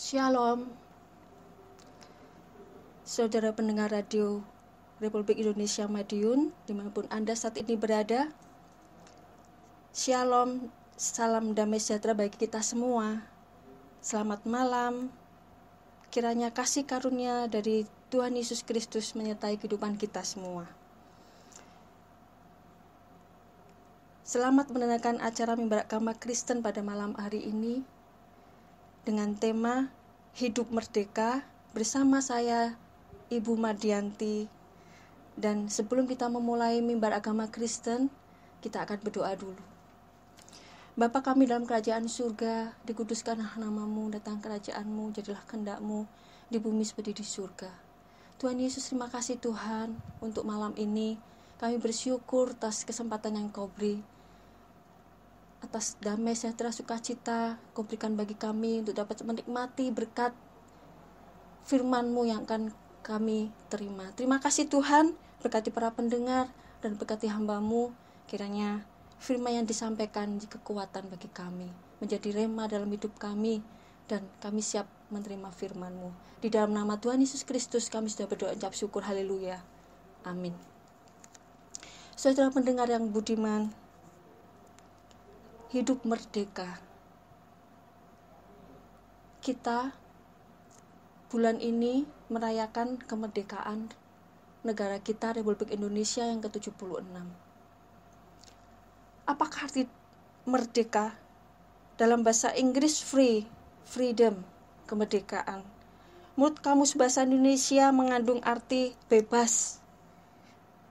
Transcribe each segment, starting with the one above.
Shalom, saudara pendengar radio Republik Indonesia Madiun, dimanapun Anda saat ini berada. Shalom, salam damai sejahtera bagi kita semua. Selamat malam, kiranya kasih karunia dari Tuhan Yesus Kristus menyertai kehidupan kita semua. Selamat mendengarkan acara Mimbar Agama Kristen pada malam hari ini dengan tema Hidup Merdeka bersama saya, Ibu Mardianti. Dan sebelum kita memulai Mimbar Agama Kristen, kita akan berdoa dulu. Bapa kami dalam kerajaan surga, dikuduskanlah namamu, datang kerajaanmu, jadilah kehendak-mu di bumi seperti di surga. Tuhan Yesus, terima kasih Tuhan untuk malam ini. Kami bersyukur atas kesempatan yang Kau beri, atas damai sejahtera sukacita Kau berikan bagi kami untuk dapat menikmati berkat firman-Mu yang akan kami terima. Terima kasih Tuhan, berkati para pendengar dan berkati hamba-Mu, kiranya firman yang disampaikan menjadi kekuatan bagi kami, menjadi rema dalam hidup kami, dan kami siap menerima firman-Mu. Di dalam nama Tuhan Yesus Kristus kami sudah berdoa ucap syukur, haleluya, amin. Saudara pendengar yang budiman, hidup merdeka. Kita bulan ini merayakan kemerdekaan negara kita, Republik Indonesia yang ke-76. Apakah arti merdeka? Dalam bahasa Inggris free, freedom, kemerdekaan. Menurut Kamus Bahasa Indonesia mengandung arti bebas.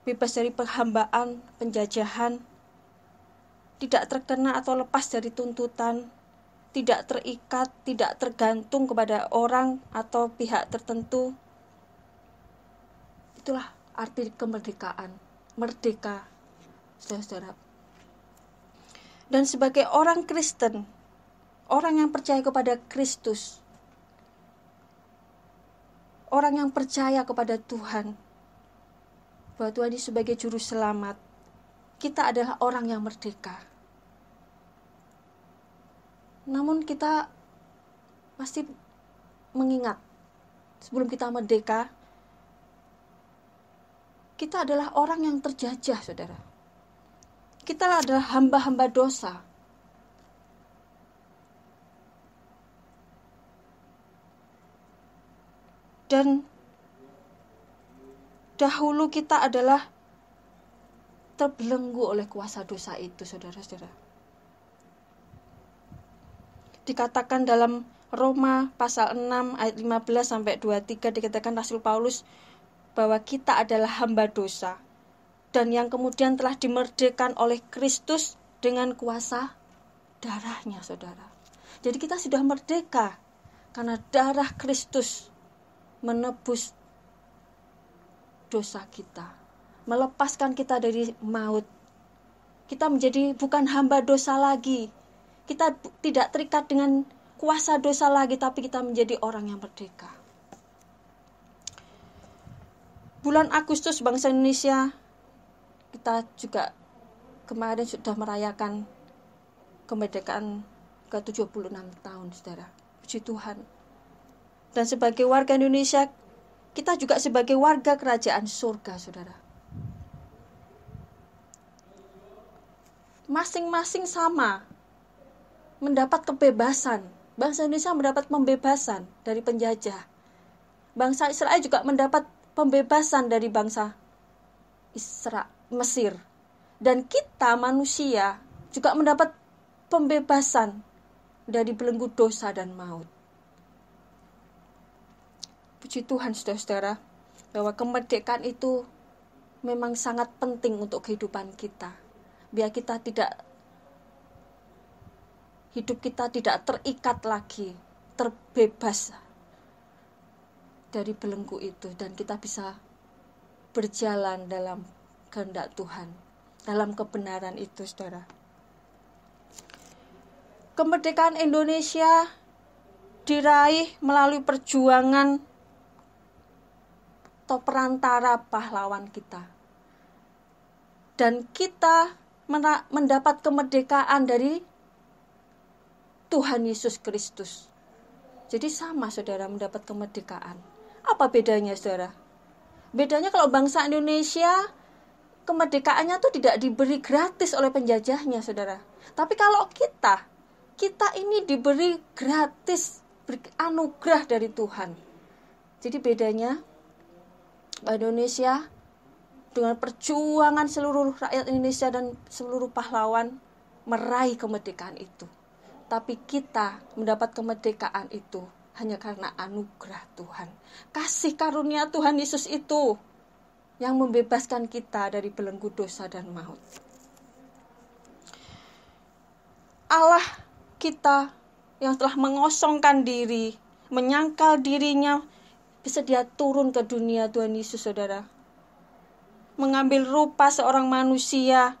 Bebas dari penghambaan, penjajahan, tidak terkena atau lepas dari tuntutan, tidak terikat, tidak tergantung kepada orang atau pihak tertentu. Itulah arti kemerdekaan, merdeka, saudara. Dan sebagai orang Kristen, orang yang percaya kepada Kristus, orang yang percaya kepada Tuhan, bahwa Tuhan Yesus sebagai juru selamat, kita adalah orang yang merdeka. Namun kita pasti mengingat, sebelum kita merdeka, kita adalah orang yang terjajah, saudara. Kita adalah hamba-hamba dosa. Dan dahulu kita adalah terbelenggu oleh kuasa dosa itu, saudara-saudara. Dikatakan dalam Roma pasal 6 ayat 15 sampai 23, dikatakan Rasul Paulus bahwa kita adalah hamba dosa dan yang kemudian telah dimerdekakan oleh Kristus dengan kuasa darahnya, saudara. Jadi kita sudah merdeka karena darah Kristus menebus dosa kita, melepaskan kita dari maut. Kita menjadi bukan hamba dosa lagi. Kita tidak terikat dengan kuasa dosa lagi, tapi kita menjadi orang yang merdeka. Bulan Agustus bangsa Indonesia, kita juga kemarin sudah merayakan kemerdekaan ke-76 tahun, saudara. Puji Tuhan. Dan sebagai warga Indonesia, kita juga sebagai warga kerajaan surga, saudara. Masing-masing sama mendapat kebebasan. Bangsa Indonesia mendapat pembebasan dari penjajah. Bangsa Israel juga mendapat pembebasan dari bangsa Mesir. Dan kita manusia juga mendapat pembebasan dari belenggu dosa dan maut. Puji Tuhan, saudara-saudara, bahwa kemerdekaan itu memang sangat penting untuk kehidupan kita. Biar kita hidup kita tidak terikat lagi, terbebas dari belenggu itu, dan kita bisa berjalan dalam kehendak Tuhan, dalam kebenaran itu, saudara. Kemerdekaan Indonesia diraih melalui perjuangan atau perantara pahlawan kita. Dan kita mendapat kemerdekaan dari Tuhan Yesus Kristus. Jadi sama saudara mendapat kemerdekaan. Apa bedanya saudara? Bedanya kalau bangsa Indonesia kemerdekaannya tuh tidak diberi gratis oleh penjajahnya saudara. Tapi kalau kita ini diberi gratis, anugerah dari Tuhan. Jadi bedanya Indonesia dengan perjuangan seluruh rakyat Indonesia dan seluruh pahlawan meraih kemerdekaan itu. Tapi kita mendapat kemerdekaan itu hanya karena anugerah Tuhan. Kasih karunia Tuhan Yesus itu yang membebaskan kita dari belenggu dosa dan maut. Allah kita yang telah mengosongkan diri, menyangkal dirinya, bersedia turun ke dunia Tuhan Yesus saudara. Mengambil rupa seorang manusia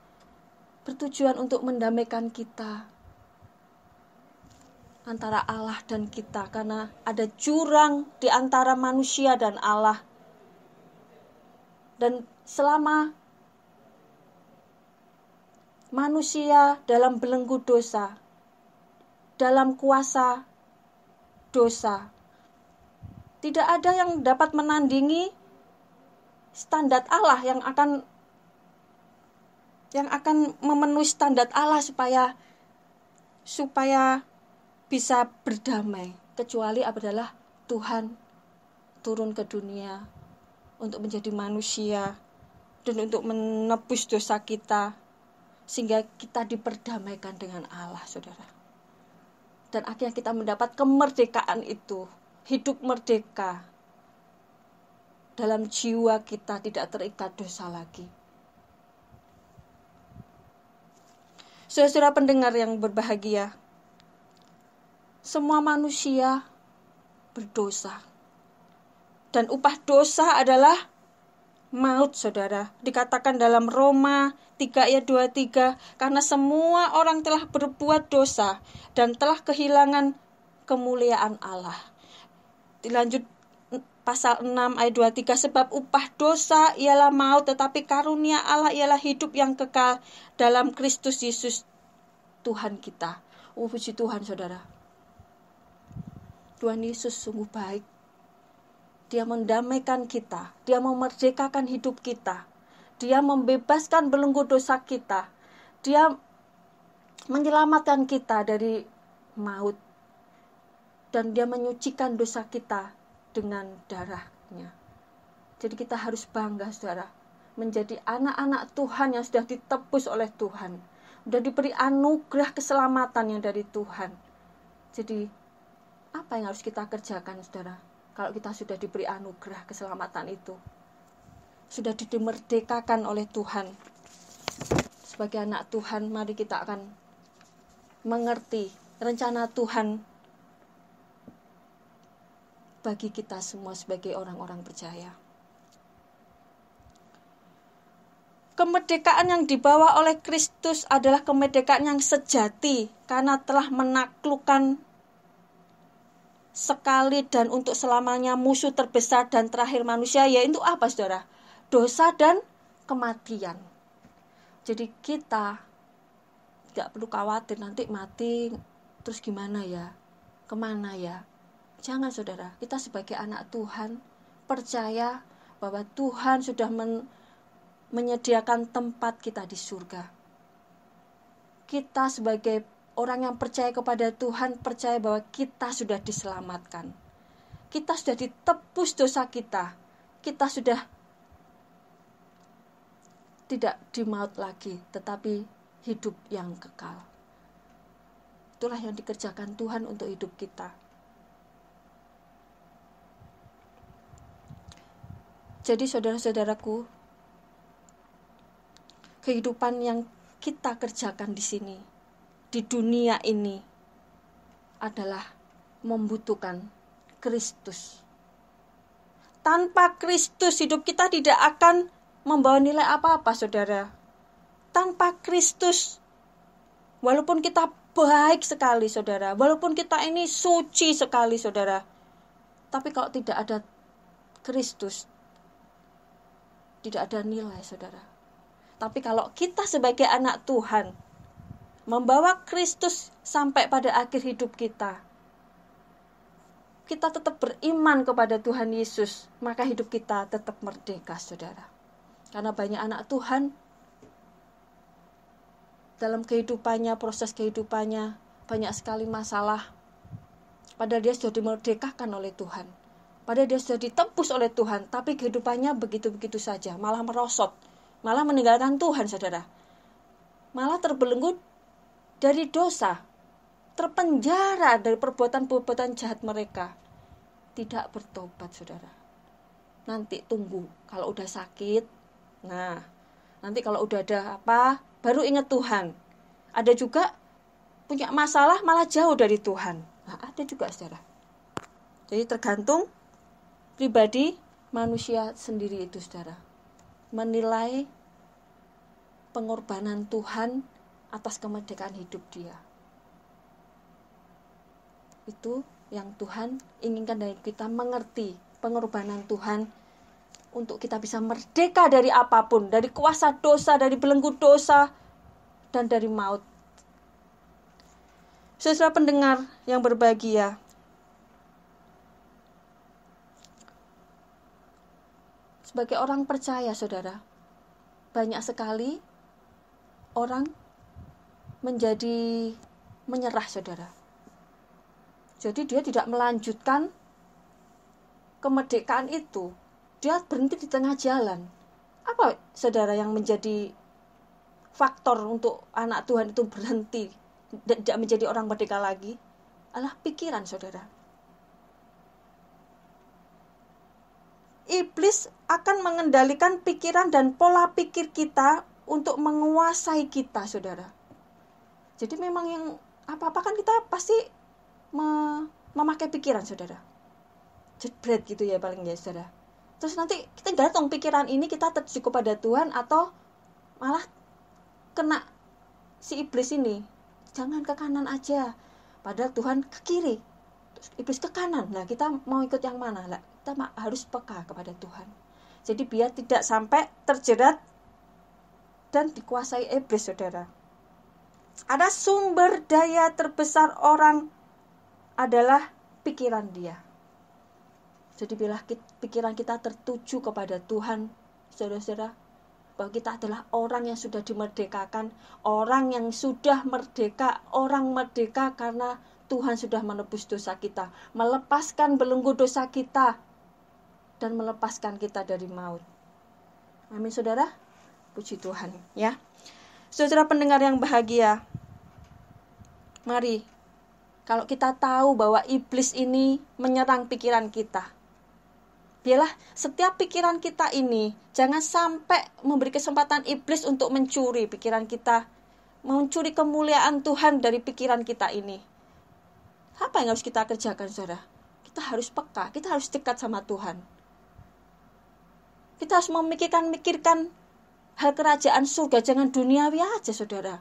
bertujuan untuk mendamaikan kita antara Allah dan kita, karena ada jurang di antara manusia dan Allah. Dan selama manusia dalam belenggu dosa, dalam kuasa dosa, tidak ada yang dapat menandingi standar Allah yang akan memenuhi standar Allah supaya bisa berdamai, kecuali adalah Tuhan turun ke dunia untuk menjadi manusia dan untuk menebus dosa kita, sehingga kita diperdamaikan dengan Allah saudara. Dan akhirnya kita mendapat kemerdekaan itu, hidup merdeka dalam jiwa kita, tidak terikat dosa lagi. Saudara-saudara pendengar yang berbahagia, semua manusia berdosa. Dan upah dosa adalah maut saudara. Dikatakan dalam Roma 3 ayat 23, karena semua orang telah berbuat dosa dan telah kehilangan kemuliaan Allah. Dilanjut pasal 6 ayat 23, sebab upah dosa ialah maut, tetapi karunia Allah ialah hidup yang kekal dalam Kristus Yesus Tuhan kita. Puji Tuhan saudara. Tuhan Yesus sungguh baik. Dia mendamaikan kita, Dia memerdekakan hidup kita, Dia membebaskan belenggu dosa kita, Dia menyelamatkan kita dari maut, dan Dia menyucikan dosa kita dengan darah-Nya. Jadi kita harus bangga saudara, menjadi anak-anak Tuhan yang sudah ditebus oleh Tuhan, sudah diberi anugerah keselamatan yang dari Tuhan. Jadi apa yang harus kita kerjakan saudara? Kalau kita sudah diberi anugerah keselamatan itu, sudah dimerdekakan oleh Tuhan, sebagai anak Tuhan, mari kita akan mengerti rencana Tuhan bagi kita semua sebagai orang-orang percaya. Kemerdekaan yang dibawa oleh Kristus adalah kemerdekaan yang sejati, karena telah menaklukkan sekali dan untuk selamanya musuh terbesar dan terakhir manusia, yaitu apa saudara? Dosa dan kematian. Jadi kita tidak perlu khawatir nanti mati terus gimana ya, kemana ya. Jangan saudara, kita sebagai anak Tuhan percaya bahwa Tuhan sudah menyediakan tempat kita di surga. Kita sebagai orang yang percaya kepada Tuhan, percaya bahwa kita sudah diselamatkan. Kita sudah ditebus dosa kita. Kita sudah tidak di maut lagi, tetapi hidup yang kekal. Itulah yang dikerjakan Tuhan untuk hidup kita. Jadi saudara-saudaraku, kehidupan yang kita kerjakan di sini, di dunia ini, adalah membutuhkan Kristus. Tanpa Kristus hidup kita tidak akan membawa nilai apa-apa saudara. Tanpa Kristus, walaupun kita baik sekali saudara, walaupun kita ini suci sekali saudara, tapi kalau tidak ada Kristus, tidak ada nilai saudara. Tapi kalau kita sebagai anak Tuhan membawa Kristus sampai pada akhir hidup kita, kita tetap beriman kepada Tuhan Yesus, maka hidup kita tetap merdeka, saudara. Karena banyak anak Tuhan dalam kehidupannya, proses kehidupannya, banyak sekali masalah. Padahal dia sudah dimerdekakan oleh Tuhan. Padahal dia sudah ditebus oleh Tuhan, tapi kehidupannya begitu-begitu saja, malah merosot, malah meninggalkan Tuhan, saudara. Malah terbelenggu dari dosa, terpenjara dari perbuatan-perbuatan jahat mereka. Tidak bertobat, saudara. Nanti tunggu, kalau udah sakit, nanti kalau udah ada apa, baru ingat Tuhan. Ada juga punya masalah malah jauh dari Tuhan. Ada juga, saudara. Jadi tergantung pribadi manusia sendiri itu, saudara. Menilai pengorbanan Tuhan atas kemerdekaan hidup dia. Itu yang Tuhan inginkan dari kita, mengerti pengorbanan Tuhan untuk kita bisa merdeka dari apapun, dari kuasa dosa, dari belenggu dosa, dan dari maut. Saudara pendengar yang berbahagia, sebagai orang percaya, saudara, banyak sekali orang menjadi menyerah, saudara. Jadi dia tidak melanjutkan kemerdekaan itu. Dia berhenti di tengah jalan. Apa, saudara, yang menjadi faktor untuk anak Tuhan itu berhenti dan tidak menjadi orang merdeka lagi? Adalah pikiran, saudara. Iblis akan mengendalikan pikiran dan pola pikir kita untuk menguasai kita, saudara. Jadi memang yang apa-apa kan kita pasti memakai pikiran, saudara. Jebret gitu ya paling ya, saudara. Terus nanti kita gantung pikiran ini, kita tertuju kepada Tuhan atau malah kena si iblis ini. Jangan ke kanan aja, padahal Tuhan ke kiri, terus iblis ke kanan. Nah, kita mau ikut yang mana? Lah, kita harus peka kepada Tuhan. Jadi biar tidak sampai terjerat dan dikuasai iblis, saudara. Ada sumber daya terbesar orang adalah pikiran dia. Jadi bila pikiran kita tertuju kepada Tuhan, saudara-saudara, bahwa kita adalah orang yang sudah dimerdekakan, orang yang sudah merdeka, orang merdeka karena Tuhan sudah menebus dosa kita, melepaskan belenggu dosa kita, dan melepaskan kita dari maut. Amin, saudara. Puji Tuhan, ya. Saudara pendengar yang bahagia, mari, kalau kita tahu bahwa iblis ini menyerang pikiran kita, biarlah setiap pikiran kita ini jangan sampai memberi kesempatan iblis untuk mencuri pikiran kita, mencuri kemuliaan Tuhan dari pikiran kita ini. Apa yang harus kita kerjakan, saudara? Kita harus peka, kita harus dekat sama Tuhan. Kita harus memikirkan hal kerajaan surga, jangan duniawi aja, saudara.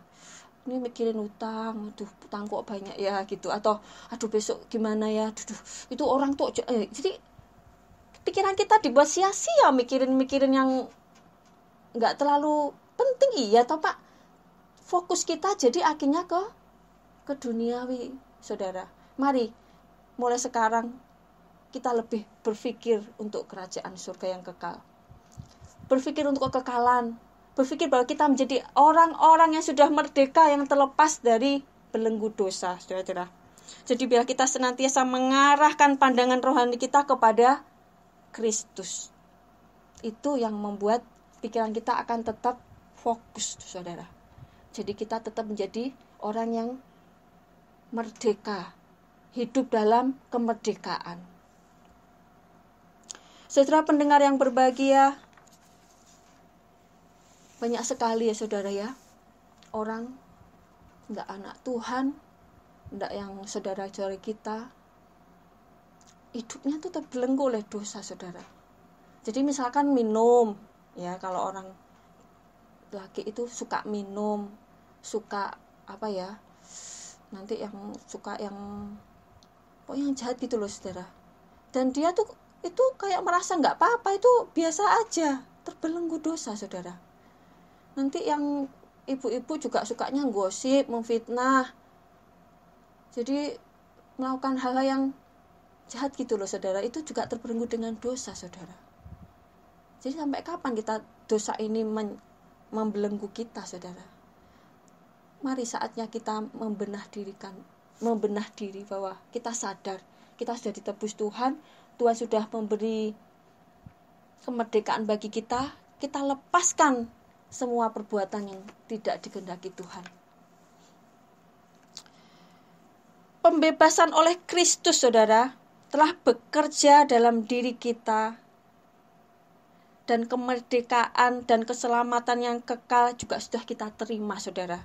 Ini mikirin utang, utang kok banyak ya gitu, atau besok gimana ya, itu orang tuh jadi pikiran kita dibuat sia-sia mikirin yang nggak terlalu penting, iya toh Pak. Fokus kita jadi akhirnya ke duniawi, saudara. Mari mulai sekarang kita lebih berpikir untuk kerajaan surga yang kekal, berpikir untuk kekekalan, berpikir bahwa kita menjadi orang-orang yang sudah merdeka, yang terlepas dari belenggu dosa, saudara. Jadi biar kita senantiasa mengarahkan pandangan rohani kita kepada Kristus. Itu yang membuat pikiran kita akan tetap fokus, saudara. Jadi kita tetap menjadi orang yang merdeka, hidup dalam kemerdekaan. Saudara pendengar yang berbahagia, banyak sekali ya, saudara ya, orang enggak anak Tuhan, enggak yang saudara-saudara kita, hidupnya tuh terbelenggu oleh dosa, saudara. Jadi misalkan minum, ya, kalau orang laki itu suka minum, suka nanti yang suka yang jahat gitu loh, saudara. Dan dia tuh itu kayak merasa nggak apa-apa, itu biasa aja, terbelenggu dosa, saudara. Nanti yang ibu-ibu juga sukanya gosip, memfitnah. Jadi melakukan hal-hal yang Jahat gitu loh saudara, itu juga terbelenggu dengan dosa saudara. Jadi sampai kapan kita dosa ini membelenggu kita saudara? Mari saatnya kita membenah diri bahwa kita sadar kita sudah ditebus Tuhan. Tuhan sudah memberi kemerdekaan bagi kita. Kita lepaskan semua perbuatan yang tidak dikehendaki Tuhan. Pembebasan oleh Kristus saudara telah bekerja dalam diri kita, dan kemerdekaan dan keselamatan yang kekal juga sudah kita terima saudara.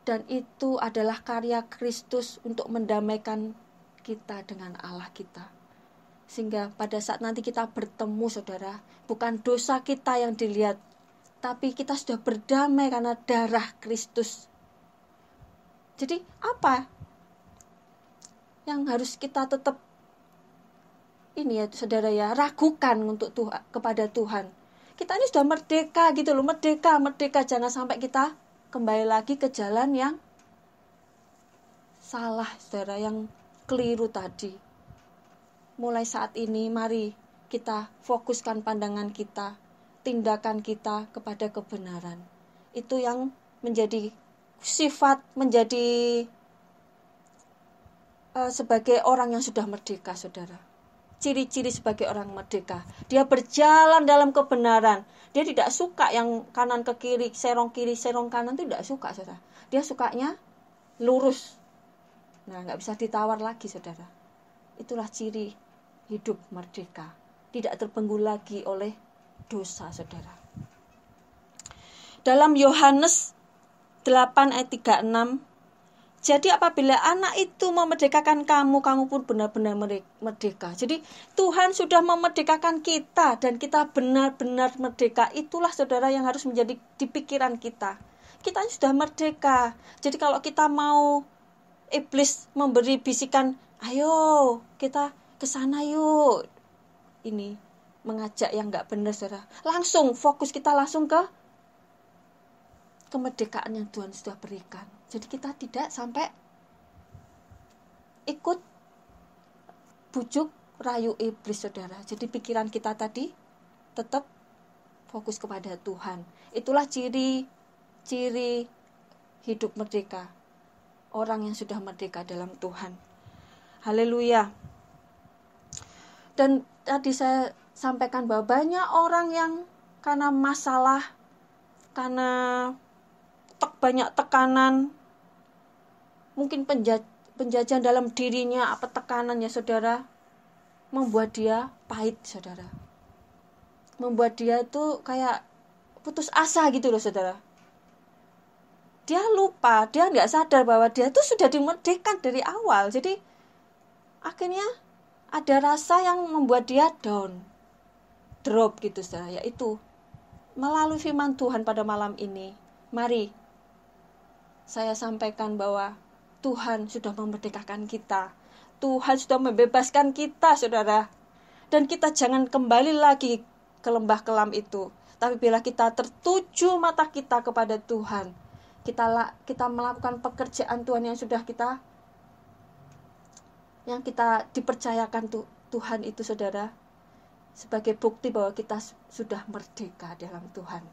Dan itu adalah karya Kristus untuk mendamaikan kita dengan Allah kita. Sehingga pada saat nanti kita bertemu saudara, bukan dosa kita yang dilihat, tapi kita sudah berdamai karena darah Kristus. Jadi apa yang harus kita tetap ini ya saudara ya, ragukan untuk Tuhan, kepada Tuhan? Kita ini sudah merdeka gitu loh, merdeka. Jangan sampai kita kembali lagi ke jalan yang salah saudara, yang keliru tadi. Mulai saat ini mari kita fokuskan pandangan kita, tindakan kita kepada kebenaran. Itu yang menjadi sifat, menjadi sebagai orang yang sudah merdeka saudara. Ciri-ciri sebagai orang merdeka, dia berjalan dalam kebenaran. Dia tidak suka yang kanan ke kiri, serong kanan, itu tidak suka saudara. Dia sukanya lurus. Nah, nggak bisa ditawar lagi saudara. Itulah ciri hidup merdeka, tidak terbelenggu lagi oleh dosa saudara. Dalam Yohanes 8 ayat 36, jadi apabila anak itu memerdekakan kamu, kamu pun benar-benar merdeka. Jadi Tuhan sudah memerdekakan kita dan kita benar-benar merdeka. Itulah saudara yang harus menjadi di pikiran kita. Kita sudah merdeka. Jadi kalau kita mau, iblis memberi bisikan, ayo kita ke sana yuk. Ini mengajak yang enggak benar saudara. Langsung fokus kita langsung ke kemerdekaan yang Tuhan sudah berikan. Jadi kita tidak sampai ikut bujuk rayu iblis saudara. Jadi pikiran kita tadi tetap fokus kepada Tuhan. Itulah ciri hidup merdeka. Orang yang sudah merdeka dalam Tuhan. Haleluya. Dan tadi saya sampaikan bahwa banyak orang yang karena masalah, karena banyak tekanan, mungkin penjajahan dalam dirinya, apa tekanannya saudara, membuat dia pahit saudara, membuat dia itu kayak putus asa gitu loh saudara. Dia lupa, dia nggak sadar bahwa dia itu sudah dimerdekakan dari awal. Jadi akhirnya ada rasa yang membuat dia down, drop gitu saudara. Yaitu melalui firman Tuhan pada malam ini, mari saya sampaikan bahwa Tuhan sudah memerdekakan kita. Tuhan sudah membebaskan kita, saudara. Dan kita jangan kembali lagi ke lembah kelam itu. Tapi bila kita tertuju mata kita kepada Tuhan, kita melakukan pekerjaan Tuhan yang sudah kita dipercayakan Tuhan itu, saudara, sebagai bukti bahwa kita sudah merdeka dalam Tuhan.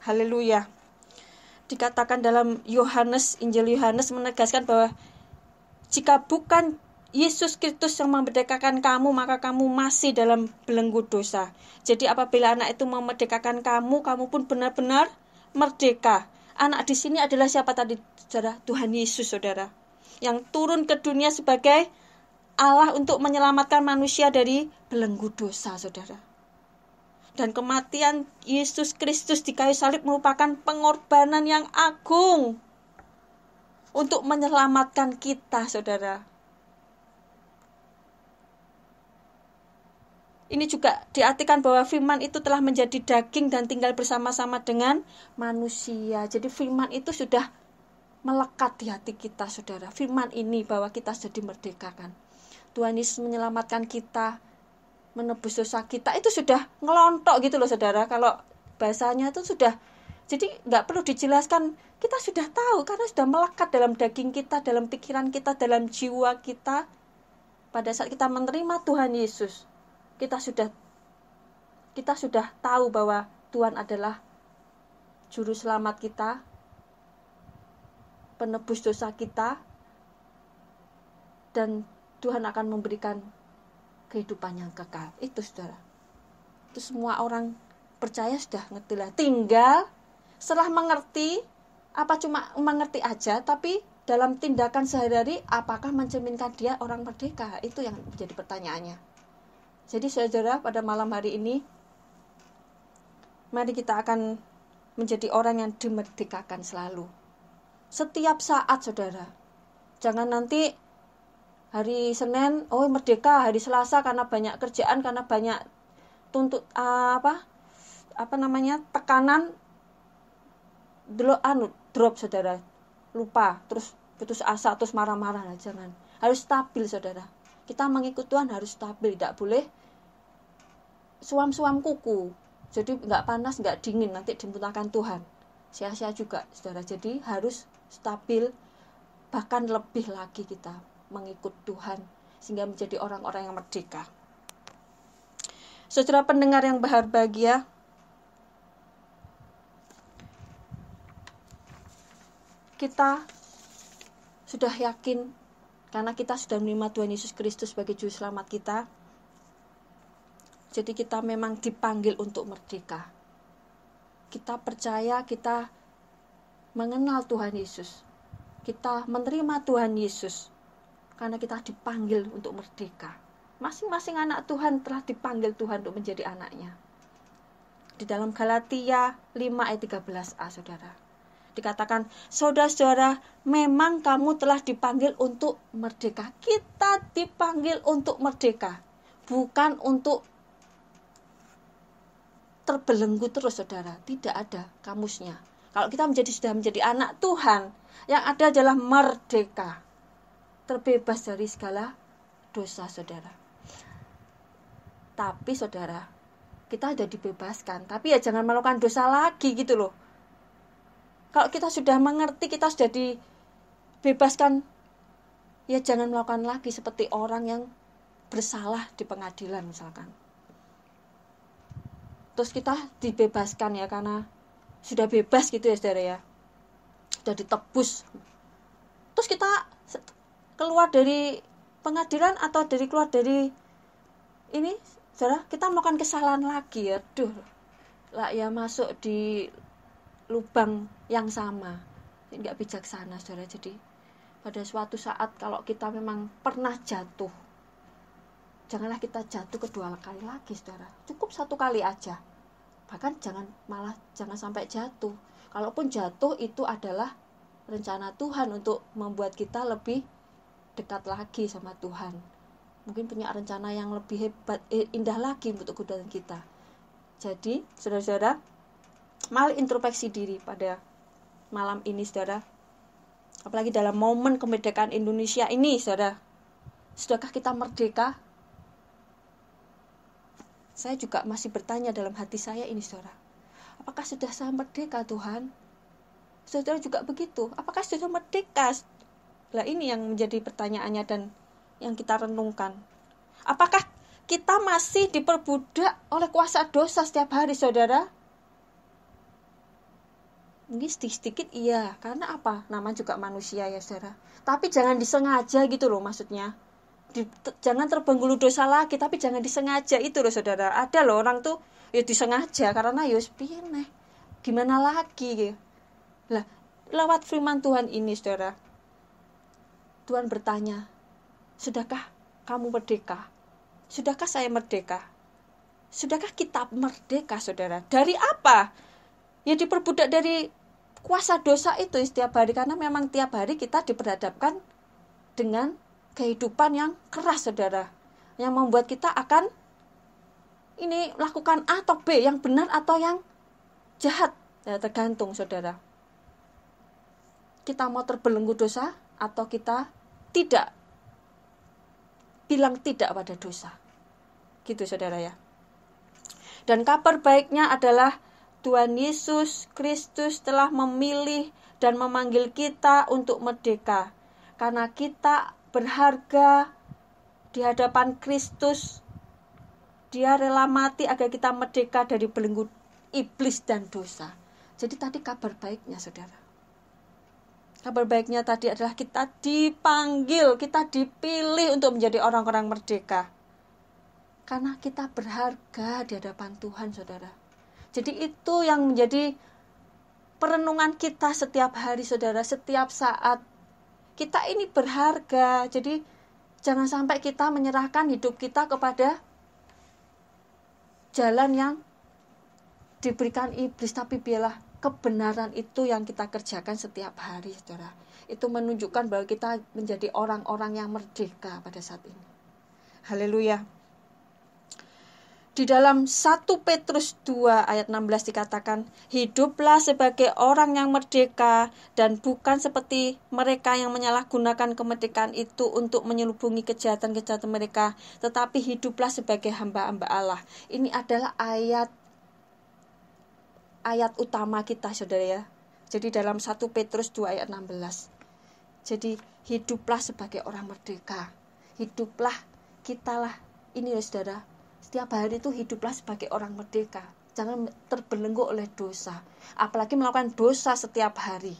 Haleluya. Dikatakan dalam Injil Yohanes menegaskan bahwa jika bukan Yesus Kristus yang memerdekakan kamu, maka kamu masih dalam belenggu dosa. Jadi apabila anak itu memerdekakan kamu, kamu pun benar-benar merdeka. Anak di sini adalah siapa tadi, saudara? Tuhan Yesus, saudara, yang turun ke dunia sebagai Allah untuk menyelamatkan manusia dari belenggu dosa, saudara. Dan kematian Yesus Kristus di kayu salib merupakan pengorbanan yang agung untuk menyelamatkan kita, saudara. Ini juga diartikan bahwa firman itu telah menjadi daging dan tinggal bersama-sama dengan manusia. Jadi firman itu sudah melekat di hati kita, saudara. Firman ini bahwa kita sudah dimerdekakan. Tuhan Yesus menyelamatkan kita, menebus dosa kita, itu sudah ngelontok gitu loh saudara. Kalau bahasanya itu sudah, jadi nggak perlu dijelaskan, kita sudah tahu karena sudah melekat dalam daging kita, dalam pikiran kita, dalam jiwa kita. pada saat kita menerima Tuhan Yesus, kita sudah tahu bahwa Tuhan adalah juru selamat kita, penebus dosa kita, dan Tuhan akan memberikan kehidupan yang kekal. Itu saudara. Itu semua orang percaya sudah ngerti lah. Tinggal setelah mengerti, apa cuma mengerti aja, tapi dalam tindakan sehari-hari apakah mencerminkan dia orang merdeka? Itu yang menjadi pertanyaannya. Jadi saudara, pada malam hari ini mari kita akan menjadi orang yang dimerdekakan selalu. Setiap saat saudara. Jangan nanti hari Senin, merdeka, hari Selasa karena banyak kerjaan, karena banyak tekanan, drop saudara. Lupa, terus putus asa, terus marah-marah. Jangan. Harus stabil saudara. Kita mengikut Tuhan harus stabil, tidak boleh suam-suam kuku. Jadi nggak panas, nggak dingin, nanti dimuntahkan Tuhan. Sia-sia juga saudara. Jadi harus stabil, bahkan lebih lagi kita mengikut Tuhan sehingga menjadi orang-orang yang merdeka. Saudara pendengar yang berbahagia, kita sudah yakin karena kita sudah menerima Tuhan Yesus Kristus sebagai juru selamat kita. Jadi kita memang dipanggil untuk merdeka. Kita percaya, kita mengenal Tuhan Yesus. Kita menerima Tuhan Yesus karena kita dipanggil untuk merdeka. Masing-masing anak Tuhan telah dipanggil Tuhan untuk menjadi anaknya. Di dalam Galatia 5 ayat 13a saudara, dikatakan, saudara-saudara, memang kamu telah dipanggil untuk merdeka. Kita dipanggil untuk merdeka, bukan untuk terbelenggu terus saudara. Tidak ada kamusnya. Kalau kita sudah menjadi anak Tuhan, yang ada adalah merdeka, terbebas dari segala dosa saudara. Tapi saudara, kita sudah dibebaskan, tapi ya jangan melakukan dosa lagi gitu loh. Kalau kita sudah mengerti, kita sudah dibebaskan, ya jangan melakukan lagi seperti orang yang bersalah di pengadilan misalkan. Terus kita dibebaskan ya karena sudah bebas gitu ya saudara ya, sudah ditebus. Terus kita keluar dari pengadilan atau keluar dari ini saudara, kita melakukan kesalahan lagi, aduh lah ya, masuk di lubang yang sama. Enggak bijaksana saudara. Jadi pada suatu saat kalau kita memang pernah jatuh, janganlah kita jatuh kedua kali lagi saudara. Cukup satu kali aja. Bahkan jangan sampai jatuh. Kalaupun jatuh, itu adalah rencana Tuhan untuk membuat kita lebih dekat lagi sama Tuhan. Mungkin punya rencana yang lebih hebat, indah lagi untuk kehidupan kita. Jadi saudara-saudara, mari introspeksi diri pada malam ini saudara. Apalagi dalam momen kemerdekaan Indonesia ini saudara. Sudahkah kita merdeka? Saya juga masih bertanya dalam hati saya ini saudara. Apakah sudah saya merdeka Tuhan? Saudara juga begitu. Apakah sudah merdeka? Lah ini yang menjadi pertanyaannya dan yang kita renungkan. Apakah kita masih diperbudak oleh kuasa dosa setiap hari saudara? Mungkin sedikit iya, karena apa? Nama juga manusia ya saudara. Tapi jangan disengaja gitu loh maksudnya. Jangan terbenggelur dosa lagi, tapi jangan disengaja itu loh saudara. Ada loh orang tuh ya disengaja karena ya piye nih, gimana lagi gitu. Lah lewat firman Tuhan ini saudara, Tuhan bertanya, sudahkah kamu merdeka? Sudahkah saya merdeka? Sudahkah kita merdeka saudara? Dari apa? Ya diperbudak dari kuasa dosa itu setiap hari, karena memang tiap hari kita diperhadapkan dengan kehidupan yang keras saudara, yang membuat kita akan ini lakukan A atau B, yang benar atau yang jahat, ya, tergantung saudara. Kita mau terbelenggu dosa atau kita tidak, bilang tidak pada dosa, gitu saudara ya. Dan kabar baiknya adalah Tuhan Yesus Kristus telah memilih dan memanggil kita untuk merdeka, karena kita berharga di hadapan Kristus. Dia rela mati agar kita merdeka dari belenggu iblis dan dosa. Jadi tadi kabar baiknya, saudara. Kabar baiknya tadi adalah kita dipanggil, kita dipilih untuk menjadi orang-orang merdeka. Karena kita berharga di hadapan Tuhan, saudara. Jadi itu yang menjadi perenungan kita setiap hari, saudara, setiap saat. Kita ini berharga. Jadi jangan sampai kita menyerahkan hidup kita kepada jalan yang diberikan iblis, tapi biarlah kebenaran itu yang kita kerjakan setiap hari, saudara. Itu menunjukkan bahwa kita menjadi orang-orang yang merdeka pada saat ini. Haleluya. Di dalam 1 Petrus 2 ayat 16 dikatakan, hiduplah sebagai orang yang merdeka dan bukan seperti mereka yang menyalahgunakan kemerdekaan itu untuk menyelubungi kejahatan-kejahatan mereka, tetapi hiduplah sebagai hamba-hamba Allah. Ini adalah ayat utama kita, saudara ya. Jadi dalam 1 Petrus 2 ayat 16. Jadi hiduplah sebagai orang merdeka. Hiduplah, kitalah. Ini ya saudara. Setiap hari itu hiduplah sebagai orang merdeka. Jangan terbelenggu oleh dosa. Apalagi melakukan dosa setiap hari.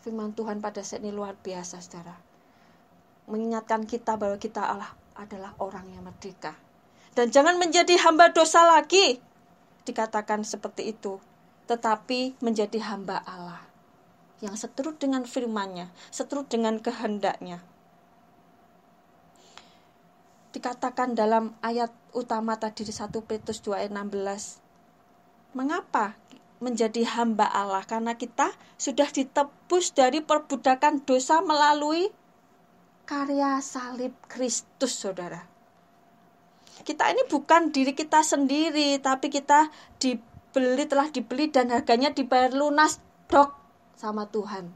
Firman Tuhan pada saat ini luar biasa, saudara. Mengingatkan kita bahwa kita adalah orang yang merdeka. Dan jangan menjadi hamba dosa lagi. Dikatakan seperti itu. Tetapi menjadi hamba Allah. Yang seturut dengan firman-Nya. Seturut dengan kehendak-Nya. Dikatakan dalam ayat utama tadi di 1 Petrus 2 ayat 16. Mengapa menjadi hamba Allah? Karena kita sudah ditebus dari perbudakan dosa melalui karya salib Kristus, saudara. Kita ini bukan diri kita sendiri, tapi kita telah dibeli dan harganya dibayar lunas dok sama Tuhan.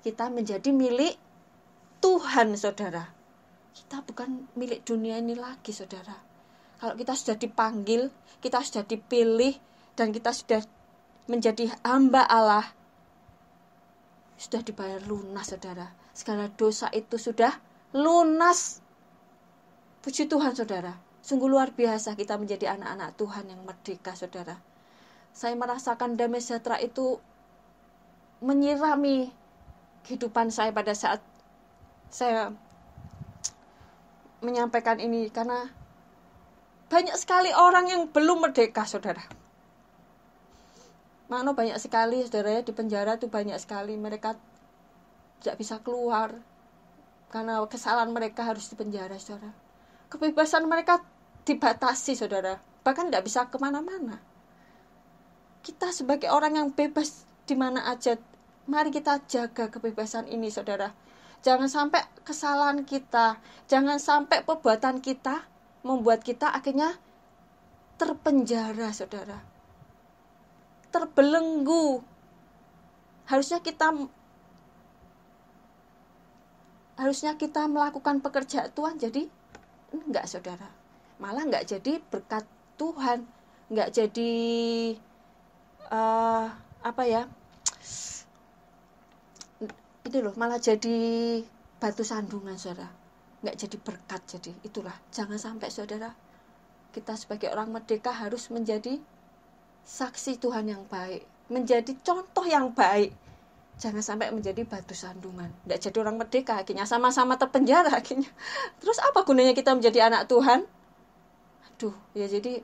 Kita menjadi milik Tuhan, saudara. Kita bukan milik dunia ini lagi, saudara. Kalau kita sudah dipanggil, kita sudah dipilih, dan kita sudah menjadi hamba Allah, sudah dibayar lunas, saudara. Segala dosa itu sudah lunas. Puji Tuhan, saudara. Sungguh luar biasa kita menjadi anak-anak Tuhan yang merdeka, saudara. Saya merasakan damai sejahtera itu menyirami kehidupan saya pada saat saya menyampaikan ini, karena banyak sekali orang yang belum merdeka, saudara. Mana banyak sekali, saudara, di penjara tuh banyak sekali mereka tidak bisa keluar karena kesalahan mereka harus di penjara, saudara. Kebebasan mereka dibatasi, saudara, bahkan tidak bisa kemana-mana. Kita sebagai orang yang bebas di mana aja, mari kita jaga kebebasan ini, saudara. Jangan sampai kesalahan kita, jangan sampai perbuatan kita membuat kita akhirnya terpenjara, saudara. Terbelenggu. Harusnya kita melakukan pekerjaan Tuhan, jadi enggak, saudara. Malah enggak jadi berkat Tuhan, enggak jadi malah jadi batu sandungan, saudara. Nggak jadi berkat. Jadi itulah, jangan sampai, saudara, kita sebagai orang merdeka harus menjadi saksi Tuhan yang baik, menjadi contoh yang baik. Jangan sampai menjadi batu sandungan. Nggak jadi orang merdeka, akhirnya sama-sama terpenjara akhirnya. Terus apa gunanya kita menjadi anak Tuhan? Aduh, ya jadi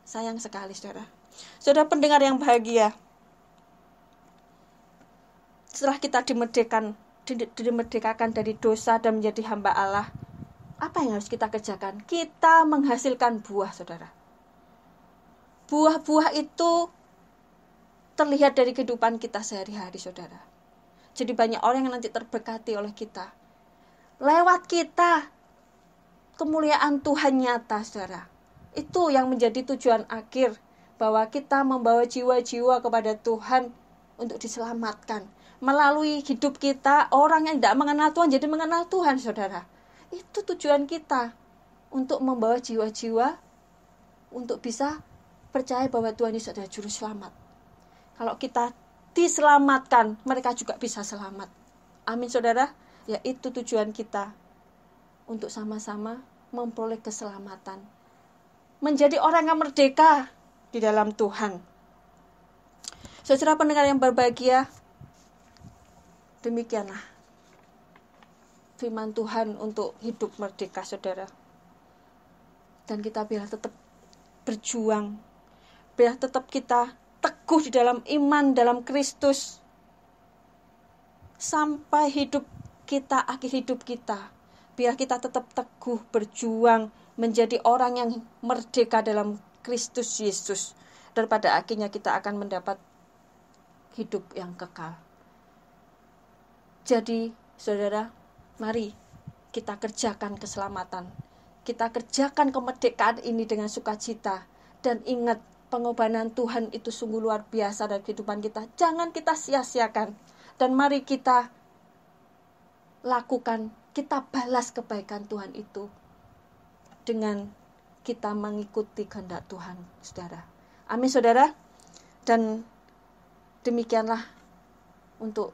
sayang sekali, saudara. Saudara pendengar yang bahagia, setelah kita dimerdekakan dari dosa dan menjadi hamba Allah, apa yang harus kita kerjakan? Kita menghasilkan buah, saudara. Buah-buah itu terlihat dari kehidupan kita sehari-hari, saudara. Jadi banyak orang yang nanti terberkati oleh kita. Lewat kita, kemuliaan Tuhan nyata, saudara. Itu yang menjadi tujuan akhir, bahwa kita membawa jiwa-jiwa kepada Tuhan untuk diselamatkan. Melalui hidup kita, orang yang tidak mengenal Tuhan jadi mengenal Tuhan, saudara. Itu tujuan kita, untuk membawa jiwa-jiwa untuk bisa percaya bahwa Tuhan Yesus adalah juru selamat. Kalau kita diselamatkan, mereka juga bisa selamat. Amin, saudara. Ya, itu tujuan kita, untuk sama-sama memperoleh keselamatan. Menjadi orang yang merdeka di dalam Tuhan. Saudara pendengar yang berbahagia, demikianlah firman Tuhan untuk hidup merdeka, saudara. Dan kita biar tetap berjuang, biar tetap kita teguh di dalam iman dalam Kristus sampai hidup kita, akhir hidup kita. Biar kita tetap teguh berjuang menjadi orang yang merdeka dalam Kristus Yesus, dan pada akhirnya kita akan mendapat hidup yang kekal. Jadi saudara, mari kita kerjakan keselamatan, kita kerjakan kemerdekaan ini dengan sukacita. Dan ingat, pengorbanan Tuhan itu sungguh luar biasa dalam kehidupan kita. Jangan kita sia-siakan. Dan mari kita lakukan, kita balas kebaikan Tuhan itu dengan kita mengikuti kehendak Tuhan, saudara. Amin, saudara. Dan demikianlah untuk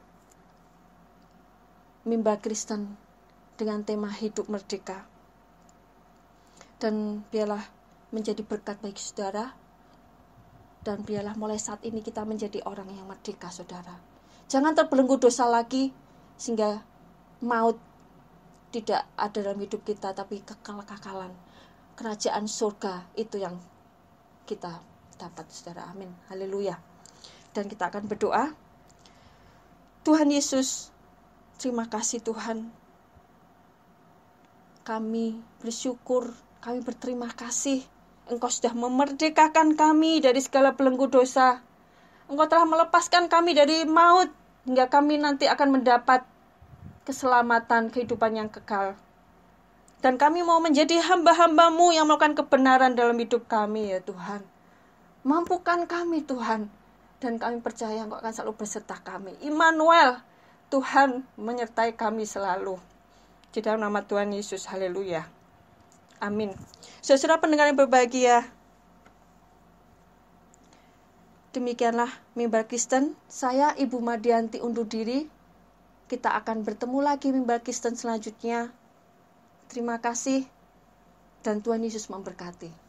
Mimbar Kristen dengan tema hidup merdeka. Dan biarlah menjadi berkat bagi saudara. Dan biarlah mulai saat ini kita menjadi orang yang merdeka, saudara. Jangan terbelenggu dosa lagi, sehingga maut tidak ada dalam hidup kita, tapi kekal-kekalan. Kerajaan surga itu yang kita dapat, saudara. Amin. Haleluya. Dan kita akan berdoa. Tuhan Yesus, terima kasih Tuhan. Kami bersyukur, kami berterima kasih. Engkau sudah memerdekakan kami dari segala belenggu dosa. Engkau telah melepaskan kami dari maut, hingga kami nanti akan mendapat keselamatan, kehidupan yang kekal. Dan kami mau menjadi hamba-hamba-Mu yang melakukan kebenaran dalam hidup kami, ya Tuhan. Mampukan kami, Tuhan. Dan kami percaya Engkau akan selalu berserta kami. Immanuel, Tuhan menyertai kami selalu. Di dalam nama Tuhan Yesus, haleluya. Amin. Saudara pendengar yang berbahagia, demikianlah Mimbar Kristen. Saya Ibu Madianti undur diri. Kita akan bertemu lagi Mimbar Kristen selanjutnya. Terima kasih dan Tuhan Yesus memberkati.